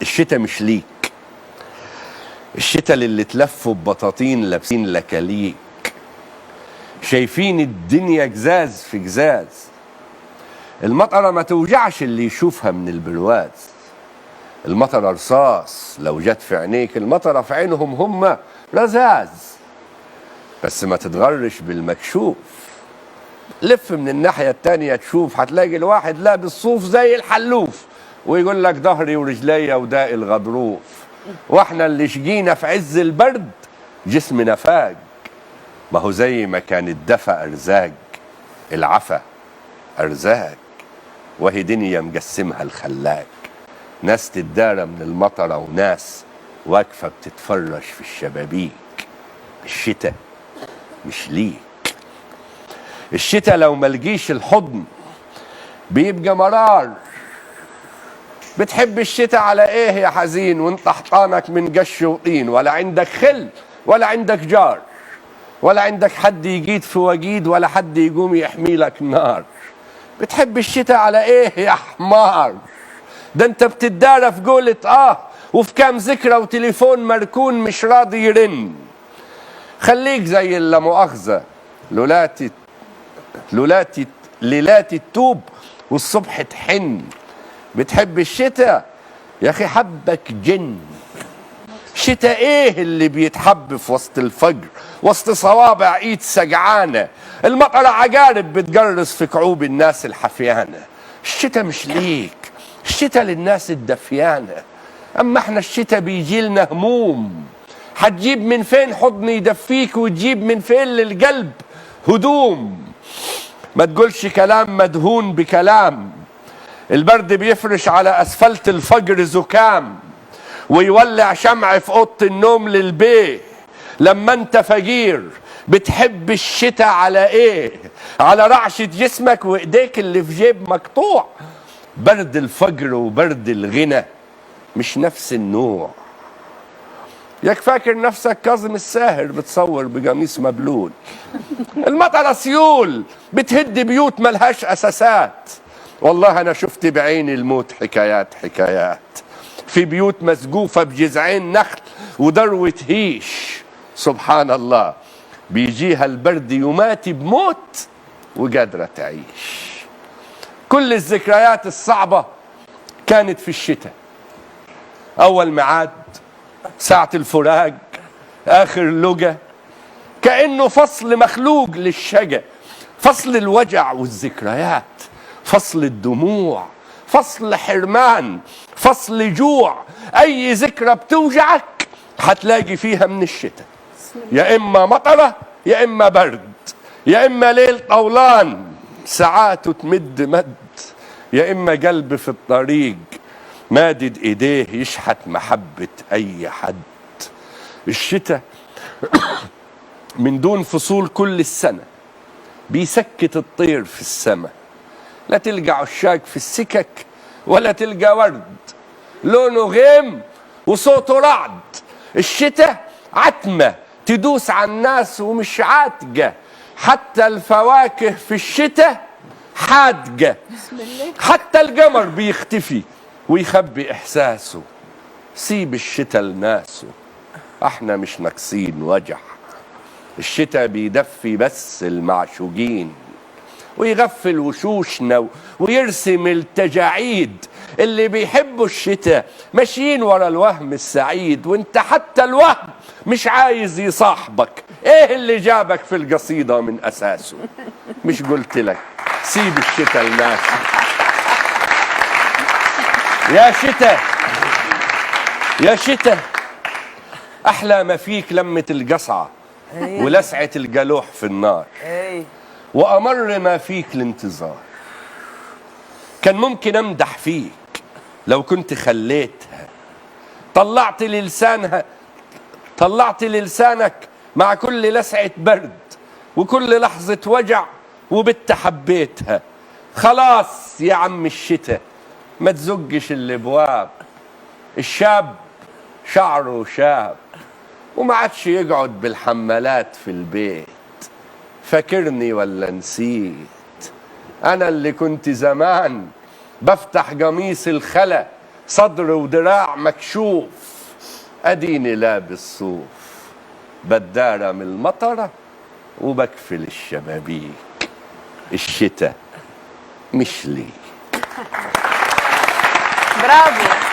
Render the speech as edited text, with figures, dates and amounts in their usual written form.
الشتاء مش ليك. الشتاء اللي تلفوا ببطاطين لابسين لكاليك، شايفين الدنيا جزاز في جزاز. المطره ما توجعش اللي يشوفها من البرواز. المطره رصاص لو جت في عينيك، المطره في عينهم هم رزاز. بس ما تتغرش بالمكشوف، لف من الناحيه التانيه تشوف، هتلاقي الواحد لابس صوف زي الحلوف ويقول لك ظهري ورجليا وداء الغضروف. واحنا اللي شقينا في عز البرد جسمنا فاق. ما هو زي ما كان الدفا ارزاق، العفا ارزاق، وهي دنيا مقسمها الخلاق. ناس تدارى من المطره وناس واقفه بتتفرج في الشبابيك. الشتاء مش ليك. الشتاء لو ملقيش الحضن بيبقى مرار. بتحب الشتاء على ايه يا حزين وانت حطانك من قش وطين؟ ولا عندك خل ولا عندك جار، ولا عندك حد يجيد في وجيد، ولا حد يقوم يحمي لك نار. بتحب الشتاء على ايه يا حمار؟ ده انت بتدارى في قولة وفي كام ذكرى وتليفون مركون مش راضي يرن. خليك زي اللا مؤاخذة ليلاتي التوب والصبح تحن. بتحب الشتاء يا اخي حبك جن. شتاء ايه اللي بيتحب في وسط الفجر وسط صوابع ايد سجعانه؟ المطره عجارب بتجرس في كعوب الناس الحفيانه. الشتاء مش ليك، الشتاء للناس الدفيانه. اما احنا الشتاء بيجي لنا هموم. هتجيب من فين حضن يدفيك وتجيب من فين للقلب هدوم؟ ما تقولش كلام مدهون بكلام. البرد بيفرش على اسفلت الفجر زكام ويولع شمع في اوضه النوم للبيه. لما انت فقير بتحب الشتاء على ايه؟ على رعشه جسمك وايديك اللي في جيب مقطوع. برد الفجر وبرد الغنى مش نفس النوع. ياك فاكر نفسك كاظم الساهر بتصور بقميص مبلول. المطره سيول بتهد بيوت ملهاش اساسات. والله انا شفت بعيني الموت حكايات في بيوت مسقوفه بجذعين نخل ودروه هيش. سبحان الله، بيجيها البرد يماتي بموت وقادره تعيش. كل الذكريات الصعبه كانت في الشتاء. اول ميعاد، ساعه الفراق، اخر لقا، كانه فصل مخلوق للشقا. فصل الوجع والذكريات، فصل الدموع، فصل حرمان، فصل جوع. اي ذكرى بتوجعك هتلاقي فيها من الشتاء. يا اما مطره يا اما برد، يا اما ليل طولان ساعاته تمد مد، يا اما قلب في الطريق مادد ايديه يشحت محبه اي حد. الشتاء من دون فصول كل السنه بيسكت الطير في السماء. لا تلقى عشاق في السكك ولا تلقى ورد، لونه غيم وصوته رعد. الشتاء عتمة تدوس على الناس ومش عاتقة. حتى الفواكه في الشتاء حادقة. حتى القمر بيختفي ويخبي إحساسه. سيب الشتاء لناسه، احنا مش ناقصين وجع. الشتاء بيدفي بس المعشوقين ويغفل وشوشنا ويرسم التجاعيد. اللي بيحبوا الشتاء ماشيين ورا الوهم السعيد، وانت حتى الوهم مش عايز يصاحبك. ايه اللي جابك في القصيدة من اساسه؟ مش قلت لك سيب الشتاء لناس؟ يا شتاء يا شتاء، احلى ما فيك لمة القصعة ولسعة الجلوح في النار، وأمر ما فيك الانتظار. كان ممكن أمدح فيك لو كنت خليتها. طلعت لسانك مع كل لسعة برد وكل لحظة وجع وبت حبيتها. خلاص يا عم الشتاء ما تزقش الابواب. الشاب شعره شاب وما عادش يقعد بالحمالات في البيت. فاكرني ولا نسيت؟ انا اللي كنت زمان بفتح قميص الخلا صدر ودراع مكشوف، اديني لابس صوف، بدارة من المطرة وبكفل الشبابيك، الشتاء مش لي. برافو.